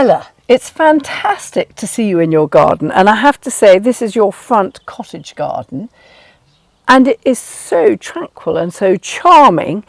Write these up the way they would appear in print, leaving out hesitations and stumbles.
Bella, it's fantastic to see you in your garden, and I have to say this is your front cottage garden, and it is so tranquil and so charming,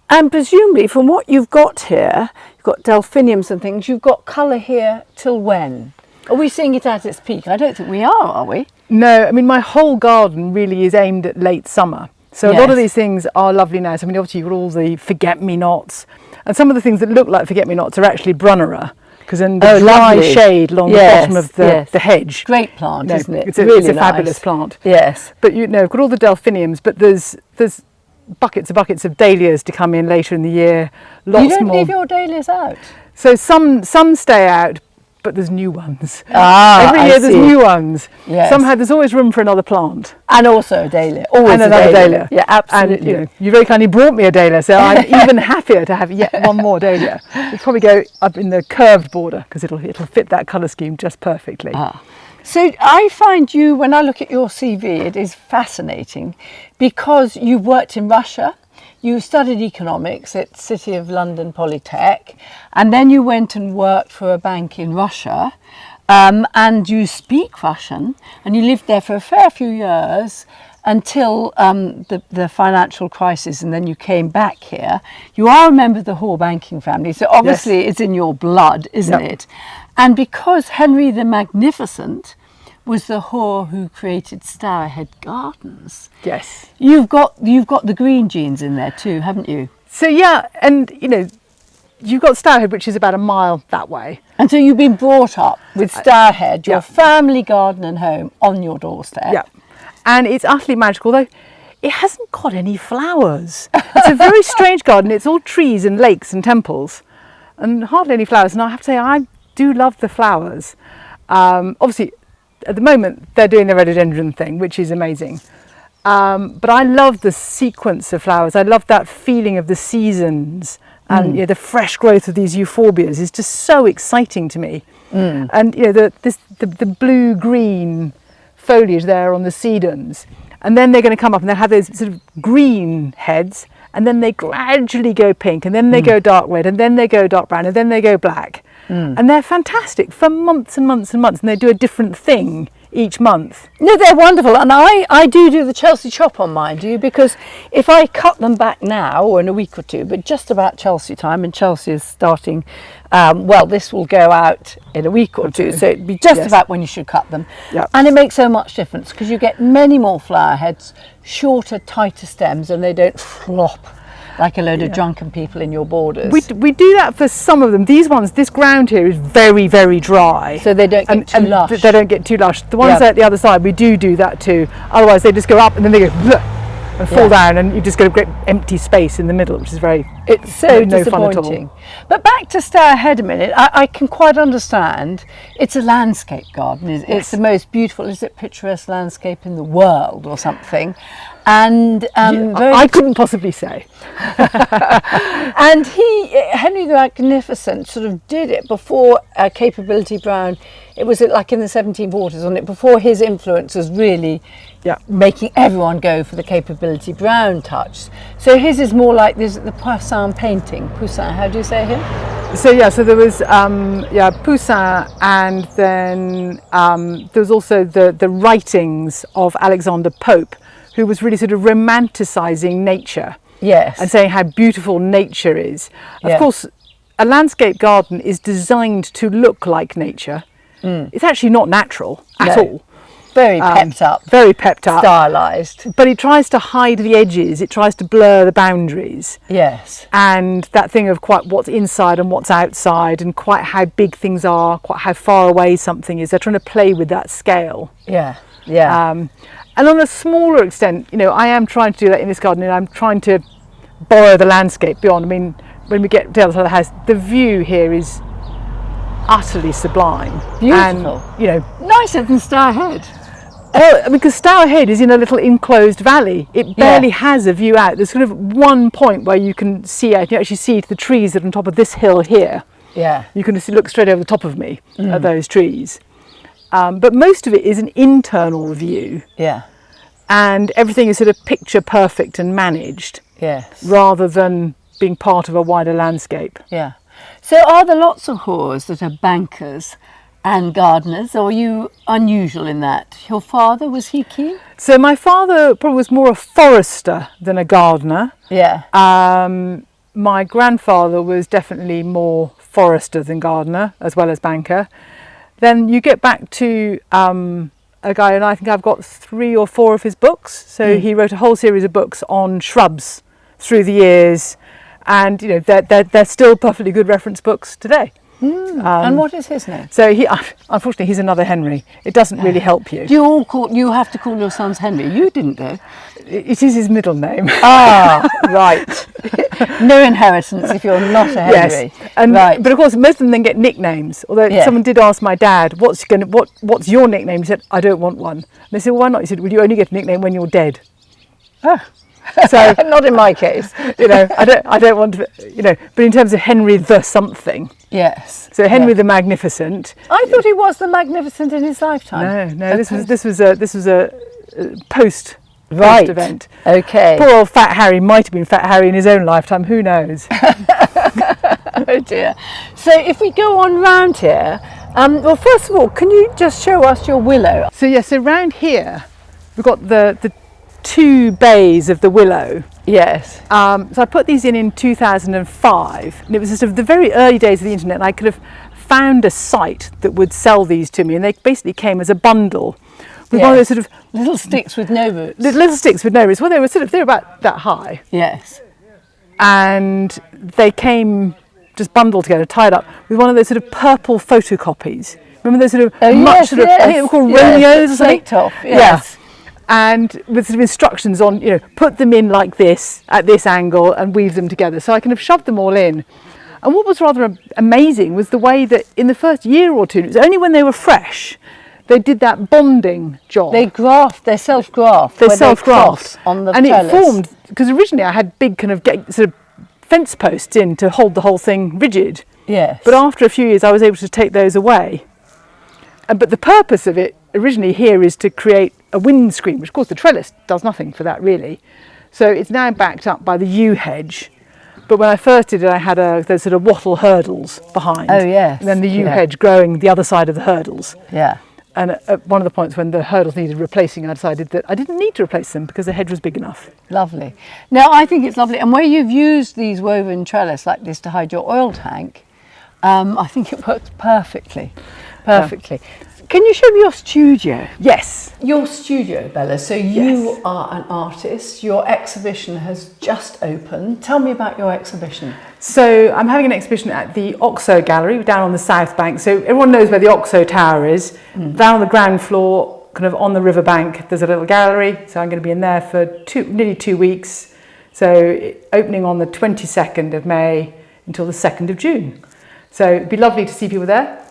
and presumably from what you've got here, you've got delphiniums and things, you've got colour here till when? Are we seeing it at its peak? I don't think we are we? No, I mean my whole garden really is aimed at late summer. So a lot of these things are lovely now. So I mean obviously you've got all the forget-me-nots, and some of the things that look like forget-me-nots are actually Brunnera, because in the dry shade along the bottom of the hedge. Great plant, isn't it? It's really a fabulous plant. Yes. But you've got all the delphiniums, but there's buckets and buckets of dahlias to come in later in the year. Lots you don't more. leave your dahlias out? So some stay out, but there's new ones. Every year there's new ones. Yes. Somehow there's always room for another plant. And also a dahlia. Always and another dahlia. Yeah, absolutely. And you very kindly brought me a dahlia, so I'm even happier to have yet one more dahlia. We'll probably go up in the curved border because it'll fit that colour scheme just perfectly. So I find you, when I look at your CV, it is fascinating because you've worked in Russia. You studied economics at City of London Polytech, and then you went and worked for a bank in Russia, and you speak Russian, and you lived there for a fair few years until the financial crisis, and then you came back here. You are a member of the Hoare banking family, so obviously it's in your blood, isn't it? And because Henry the Magnificent was the Hoare who created Stourhead Gardens. Yes. You've got the green genes in there too, haven't you? So yeah, and you've got Stourhead, which is about a mile that way. And so you've been brought up with Stourhead, your family garden and home, on your doorstep. Yeah. And it's utterly magical, though it hasn't got any flowers. It's a very strange garden. It's all trees and lakes and temples and hardly any flowers. And I have to say, I do love the flowers. Obviously, at the moment, they're doing the rhododendron thing, which is amazing. But I love the sequence of flowers. I love that feeling of the seasons, and the fresh growth of these euphorbias is just so exciting to me. And the blue-green foliage there on the sedums, and then they're going to come up and they'll have those sort of green heads, and then they gradually go pink, and then they go dark red, and then they go dark brown, and then they go black. And they're fantastic for months and months and months, and they do a different thing each month. No, they're wonderful, and I do the Chelsea chop on mine, do you? Because if I cut them back now, or in a week or two, but just about Chelsea time, and Chelsea is starting, this will go out in a week or two, so it'd be just about when you should cut them. Yep. And it makes so much difference, because you get many more flower heads, shorter, tighter stems, and they don't flop like a load of drunken people in your borders. We do that for some of them. These ones, this ground here is very, very dry. So they don't get too lush. They don't get too lush. The ones at the other side, we do that too. Otherwise, they just go up and then they go bleh, and fall down, and you just get a great empty space in the middle, which is it's so no fun at all. disappointing. But back to Stourhead a minute, I can quite understand. It's a landscape garden. It's the most beautiful, picturesque landscape in the world or something. And I couldn't possibly say. And Henry the Magnificent sort of did it before Capability Brown. It was like in the 1740s, wasn't it? Before his influence was really making everyone go for the Capability Brown touch. So his is more like this, the Poussin painting. Poussin, how do you say him? So there was Poussin, and then there was also the writings of Alexander Pope, who was really sort of romanticising nature. Yes. And saying how beautiful nature is. Of course, a landscape garden is designed to look like nature. It's actually not natural at all. Very pepped up. Very pepped up. Stylised. But it tries to hide the edges. It tries to blur the boundaries. Yes. And that thing of quite what's inside and what's outside, and quite how big things are, quite how far away something is. They're trying to play with that scale. Yeah. Yeah. And on a smaller extent, I am trying to do that in this garden, and I'm trying to borrow the landscape beyond. I mean, when we get to the other side of the house, the view here is utterly sublime. Beautiful. And, nicer than Stourhead. Because Stourhead is in a little enclosed valley. It barely has a view out. There's sort of one point where you can see out. You actually see the trees that are on top of this hill here. Yeah. You can just look straight over the top of me at those trees. But most of it is an internal view. Yeah. And everything is sort of picture perfect and managed. Yes. Rather than being part of a wider landscape. Yeah. So are there lots of Hoares that are bankers and gardeners, or are you unusual in that? Your father, was he keen? So my father probably was more a forester than a gardener. Yeah. My grandfather was definitely more forester than gardener, as well as banker. Then you get back to a guy, and I think I've got 3 or 4 of his books. So he wrote a whole series of books on shrubs through the years, and you know they're still perfectly good reference books today. And what is his name? So unfortunately, he's another Henry. It doesn't really help you. Do you have to call your sons Henry? You didn't, though. It is his middle name. Ah, right. No inheritance if you're not a Henry. Yes, and right. but of course most of them then get nicknames. Although someone did ask my dad, "What's your nickname?" He said, "I don't want one." And they said, "Why not?" He said, "Well, you only get a nickname when you're dead." Oh. So not in my case. You know, I don't want to. You know, but in terms of Henry the something. Yes. So Henry the Magnificent. I thought he was the Magnificent in his lifetime. No. This was a post event. Okay. Poor old Fat Harry might have been Fat Harry in his own lifetime. Who knows? Oh dear. So if we go on round here, well, first of all, can you just show us your willow? So yes, so round here we've got the 2 bays of the willow. Yes. So I put these in 2005, and it was sort of the very early days of the internet, and I could have found a site that would sell these to me, and they basically came as a bundle with one of those sort of little sticks with no roots. Little sticks with no roots. Well, they were about that high. Yes. And they came just bundled together, tied up with one of those sort of purple photocopies. Remember those sort of I think they were called Romeos or something? Off, yes. Yeah. And with sort of instructions on, you know, put them in like this, at this angle, and weave them together. So I kind of shoved them all in. And what was rather amazing was the way that in the first year or 2, it was only when they were fresh, they did that bonding job. They self-graft. They self-graft on the and trellis. It formed, because originally I had big kind of sort of fence posts in to hold the whole thing rigid. Yes. But after a few years, I was able to take those away. But the purpose of it originally here is to create a windscreen, which of course the trellis does nothing for that really. So it's now backed up by the yew hedge. But when I first did it, I had those sort of wattle hurdles behind. Oh yes. And then the yew hedge growing the other side of the hurdles. Yeah. And at one of the points when the hurdles needed replacing, I decided that I didn't need to replace them because the hedge was big enough. Lovely. Now I think it's lovely, and where you've used these woven trellis like this to hide your oil tank, I think it works perfectly. Perfectly. Yeah. Can you show me your studio? Yes. Your studio, Bella. So you are an artist. Your exhibition has just opened. Tell me about your exhibition. So I'm having an exhibition at the Oxo Gallery down on the South Bank. So everyone knows where the Oxo Tower is. Down on the ground floor, kind of on the river bank, there's a little gallery. So I'm going to be in there for nearly 2 weeks. So opening on the 22nd of May until the 2nd of June. So it'd be lovely to see people there.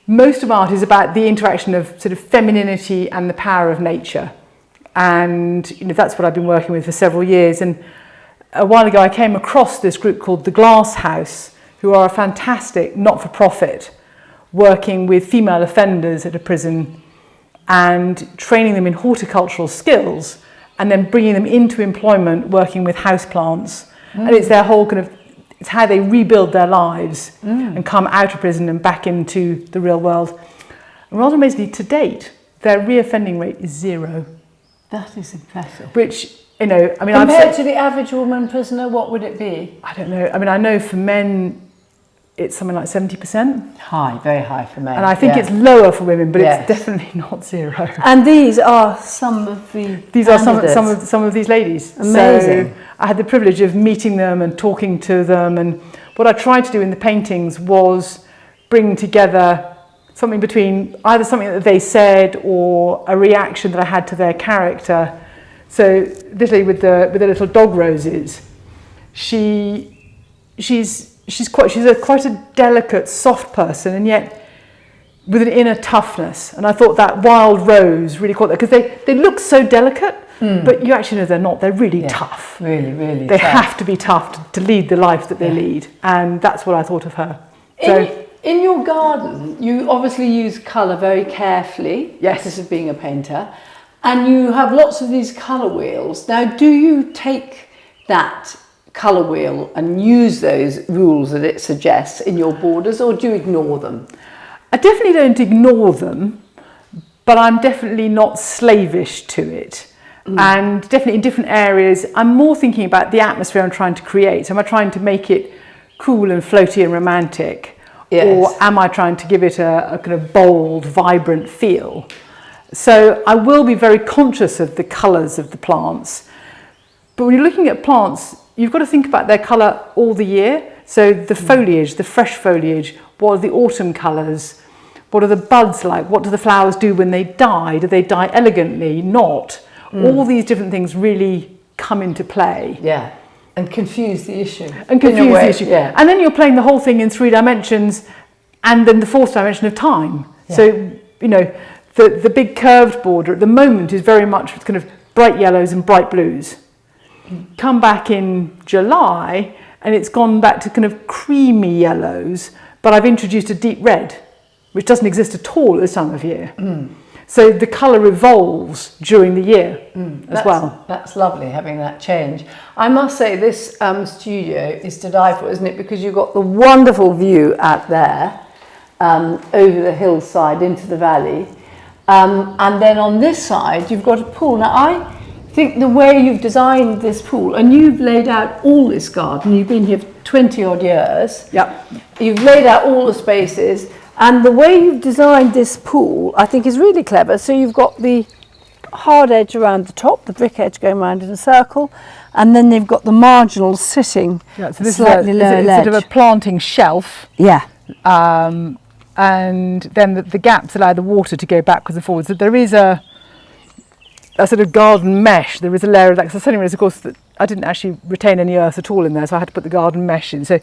Most of art is about the interaction of sort of femininity and the power of nature. And you know, that's what I've been working with for several years. And a while ago I came across this group called The Glass House, who are a fantastic not-for-profit working with female offenders at a prison and training them in horticultural skills and then bringing them into employment working with houseplants. And it's their whole kind of, it's how they rebuild their lives and come out of prison and back into the real world. And rather amazingly, to date, their reoffending rate is 0. That is impressive. Which, you know, I mean, compared to the average woman prisoner, what would it be? I don't know. I mean, I know for men, it's something like 70%. High, very high for men. And I think it's lower for women, but it's definitely not 0. And these are some of the some of these ladies. Amazing. So I had the privilege of meeting them and talking to them, and what I tried to do in the paintings was bring together something between either something that they said or a reaction that I had to their character. So literally with the little dog roses, she's quite a delicate, soft person, and yet with an inner toughness. And I thought that wild rose really caught that, because they look so delicate, but you actually know they're not. They're really tough. Really, really They tough. Have to be tough to lead the life that they lead. And that's what I thought of her. So, in your garden, you obviously use colour very carefully, because of being a painter, and you have lots of these colour wheels. Now, do you take that colour wheel and use those rules that it suggests in your borders, or do you ignore them? I definitely don't ignore them, but I'm definitely not slavish to it. And definitely in different areas, I'm more thinking about the atmosphere I'm trying to create. Am I trying to make it cool and floaty and romantic? Yes. Or am I trying to give it a kind of bold, vibrant feel? So I will be very conscious of the colours of the plants. But when you're looking at plants, you've got to think about their colour all the year. So the foliage, the fresh foliage, what are the autumn colours? What are the buds like? What do the flowers do when they die? Do they die elegantly? Not. All these different things really come into play. Yeah, and confuse the issue. And confuse the issue. Yeah. And then you're playing the whole thing in 3 dimensions and then the 4th dimension of time. Yeah. So, you know, the big curved border at the moment is very much kind of bright yellows and bright blues. Come back in July and it's gone back to kind of creamy yellows, but I've introduced a deep red, which doesn't exist at all at this time of year. So the colour evolves during the year as well. That's lovely, having that change. I must say this studio is to die for, isn't it? Because you've got the wonderful view out there over the hillside into the valley. And then on this side, you've got a pool. Now, I think the way you've designed this pool, and you've laid out all this garden, you've been here for 20 odd years. Yep. You've laid out all the spaces. And the way you've designed this pool, I think, is really clever. So you've got the hard edge around the top, the brick edge going around in a circle, and then they've got the marginals sitting slightly lower it's sort of a planting shelf. Yeah. And then the gaps allow the water to go backwards and forwards. So there is a sort of garden mesh. There is a layer of that. Because the sunny is, of course, that I didn't actually retain any earth at all in there, so I had to put the garden mesh in. So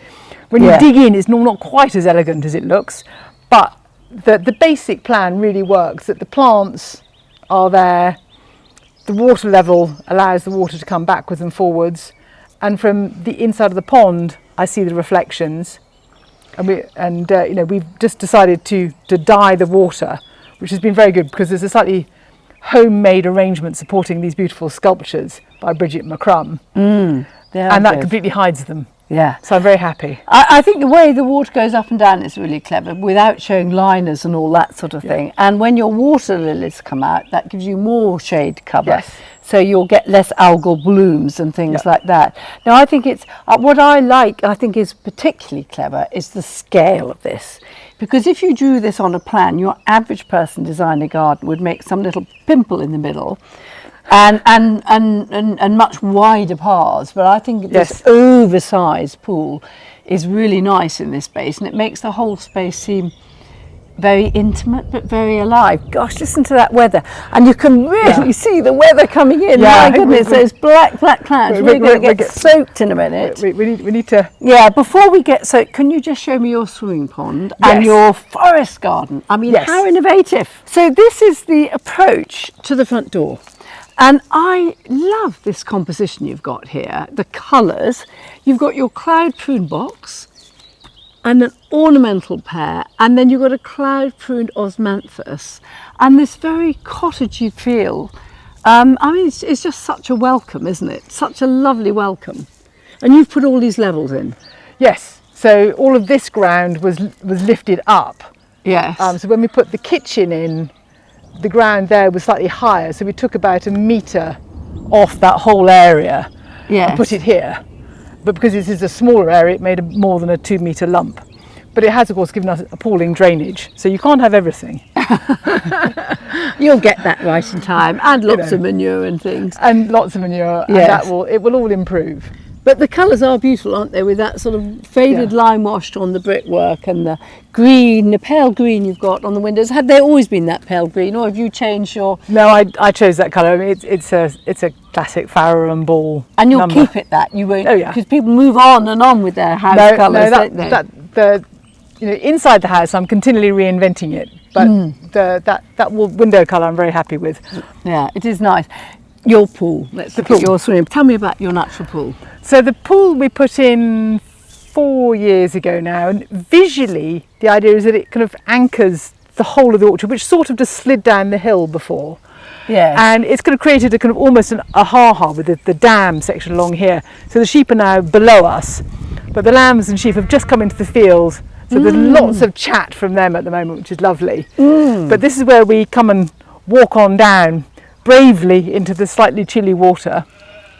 when you dig in, it's not quite as elegant as it looks. But the basic plan really works, that the plants are there, the water level allows the water to come backwards and forwards, and from the inside of the pond I see the reflections, and we've just decided to dye the water, which has been very good because there's a slightly homemade arrangement supporting these beautiful sculptures by Bridget McCrum, and that completely hides them. Yeah. So I'm very happy. I think the way the water goes up and down is really clever, without showing liners and all that sort of thing. And when your water lilies come out, that gives you more shade cover. Yes. So you'll get less algal blooms and things like that. Now, I think it's, what I think is particularly clever is the scale of this. Because if you drew this on a plan, your average person designing a garden would make some little pimple in the middle. And much wider paths, but I think this oversized pool is really nice in this space, and it makes the whole space seem very intimate but very alive. Gosh, listen to that weather, and you can really see the weather coming in. My goodness, those black clouds. We're going to get soaked in a minute. We need to. Yeah, before we get soaked, can you just show me your swimming pond and your forest garden? I mean, how innovative! So this is the approach to the front door. And I love this composition you've got here, the colours. You've got your cloud prune box and an ornamental pear, and then you've got a cloud pruned osmanthus, and this very cottagey feel. I mean, it's just such a welcome, isn't it? Such a lovely welcome. And you've put all these levels in. Yes, so all of this ground was lifted up. Yes. So when we put the kitchen in, the ground there was slightly higher, so we took about 1 metre off that whole area and put it here. But because this is a smaller area, it made more than a 2 metre lump. But it has, of course, given us appalling drainage, so you can't have everything. You'll get that right in time, and lots of manure and things. And lots of manure, and it will all improve. But the colours are beautiful, aren't they, with that sort of faded lime washed on the brickwork and the green, the pale green you've got on the windows. Had they always been that pale green, or have you changed your... No, I chose that colour. I mean, it's a classic Farrow and Ball And you'll number. keep it that, you won't... Because people move on and on with their house colours, don't they? Inside the house I'm continually reinventing it, but that window colour I'm very happy with. Yeah, it is nice. Your pool, let's look at your swimming. Tell me about your natural pool. So the pool we put in 4 years ago now, and visually the idea is that it kind of anchors the whole of the orchard, which sort of just slid down the hill before. Yes. And it's kind of created a kind of almost a ha-ha with the dam section along here. So the sheep are now below us, but the lambs and sheep have just come into the field. So there's lots of chat from them at the moment, which is lovely. But this is where we come and walk on down bravely into the slightly chilly water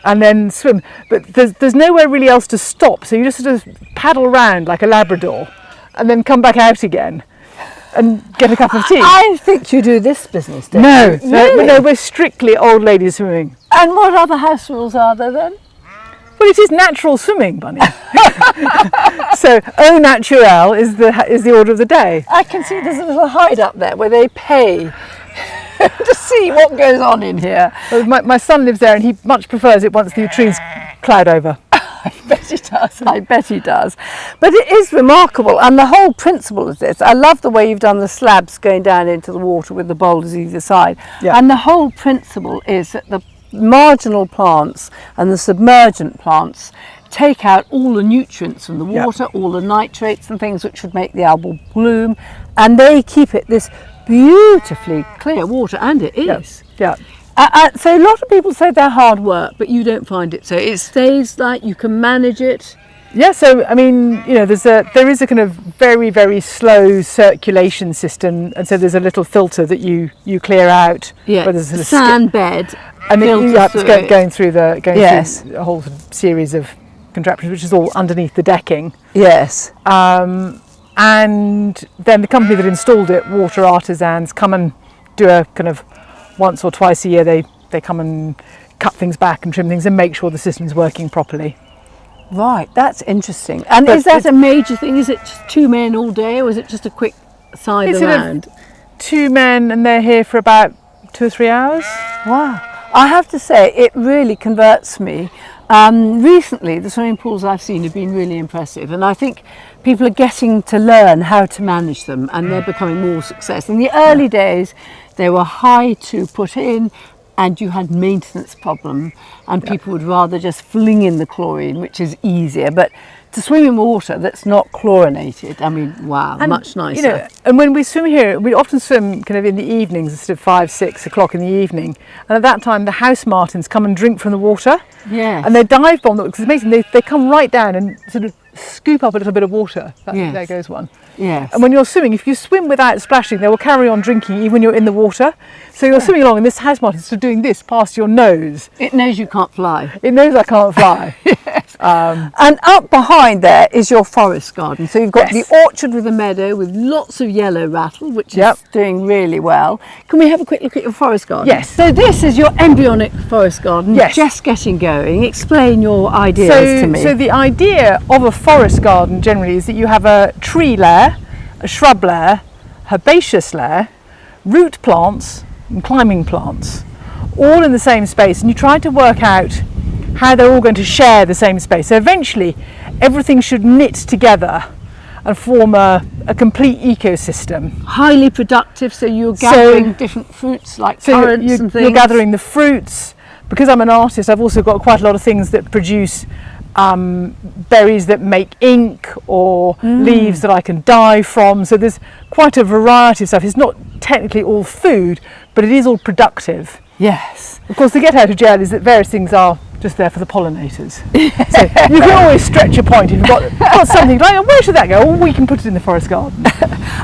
and then swim. But there's nowhere really else to stop. So you just sort of paddle around like a Labrador and then come back out again and get a cup of tea. I think you do this business, don't you? No, we're strictly old ladies swimming. And what other house rules are there then? Well, it is natural swimming, Bunny. So au naturel is the order of the day. I can see there's a little hide up there where they pay to see what goes on in here. Well, my son lives there and he much prefers it once the trees cloud over. I bet he does. I bet he does. But it is remarkable, and the whole principle of this, I love the way you've done the slabs going down into the water with the boulders either side. Yeah. And the whole principle is that the marginal plants and the submergent plants take out all the nutrients from the water, all the nitrates and things which would make the algal bloom, and they keep it this beautifully clear water, and it is. Yeah. So a lot of people say they're hard work, but you don't find it so. It stays like you can manage it. Yeah, so I mean, you know, there is a kind of very, very slow circulation system, and so there's a little filter that you clear out. Yeah, where there's a sand bed. And you have to going through through a whole series of contraptions, which is all underneath the decking. Yes. And then the company that installed it, Water Artisans, come and do a kind of once or twice a year. They come and cut things back and trim things and make sure the system's working properly. Right, that's interesting. And But is that a major thing? Is it just 2 men all day, or is it just a quick side It's around? 2 men, and they're here for about 2 or 3 hours. Wow. I have to say, it really converts me. Recently, the swimming pools I've seen have been really impressive, and I think people are getting to learn how to manage them, and they're becoming more success. In the early days, they were high to put in, and you had maintenance problem, and people would rather just fling in the chlorine, which is easier. But to swim in water that's not chlorinated, I mean, wow, And, much nicer. You know, and when we swim here, we often swim kind of in the evenings instead of 5, 6 o'clock in the evening. And at that time, the house martins come and drink from the water. Yes. And they dive bomb them, because it's amazing. They come right down and sort of scoop up a little bit of water. Yes. There goes one. Yes. And when you're swimming, if you swim without splashing, they will carry on drinking even when you're in the water. So you're swimming along and this house martin is sort of doing this past your nose. It knows you can't fly. It knows I can't fly. Yes. And up behind there is your forest garden. So you've got Yes. the orchard with a meadow with lots of yellow rattle, which Yep. is doing really well. Can we have a quick look at your forest garden? Yes. So this is your embryonic forest garden, Yes. just getting going. Explain your ideas to me. So the idea of a forest garden generally is that you have a tree layer, a shrub layer, herbaceous layer, root plants and climbing plants, all in the same space, and you try to work out how they're all going to share the same space. So eventually everything should knit together and form a complete ecosystem. Highly productive, so you're gathering different fruits like currants and things. You're gathering the fruits. Because I'm an artist, I've also got quite a lot of things that produce berries that make ink, or leaves that I can dye from. So there's quite a variety of stuff. It's not technically all food, but it is all productive. Yes. Of course, the get out of jail is that various things are just there for the pollinators. So you can always stretch a point if you've got something like, oh, where should that go? Oh, we can put it in the forest garden.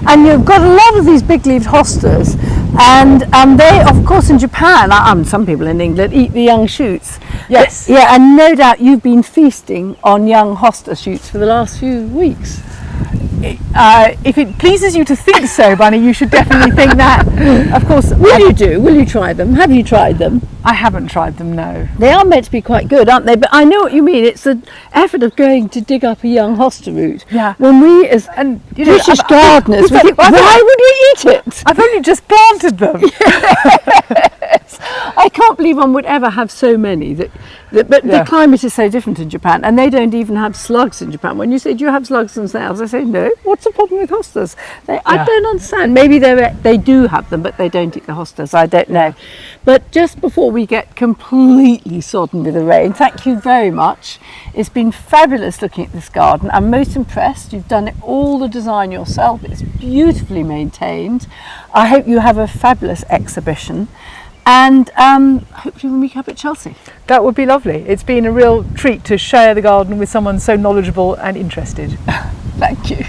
And you've got a lot of these big-leaved hostas, and they, of course, in Japan, some people in England eat the young shoots. Yes. Yeah, and no doubt you've been feasting on young hosta shoots for the last few weeks. If it pleases you to think so, Bunny, you should definitely think that. Of course. Will you try them? Have you tried them? I haven't tried them, no. They are meant to be quite good, aren't they? But I know what you mean. It's the effort of going to dig up a young hosta root. Yeah. When we, as British gardeners, we think, why would we eat it? I've only just planted them. Yes. I can't believe one would ever have so many. But the climate is so different in Japan, and they don't even have slugs in Japan. When you say, do you have slugs themselves? I say, no. What's the problem with hostas? I don't understand. Maybe they do have them, but they don't eat the hostas. I don't know. But just before we get completely sodden with the rain, thank you very much. It's been fabulous looking at this garden. I'm most impressed. You've done all the design yourself. It's beautifully maintained. I hope you have a fabulous exhibition. and hopefully we'll meet up at Chelsea. That would be lovely. It's been a real treat to share the garden with someone so knowledgeable and interested. Thank you.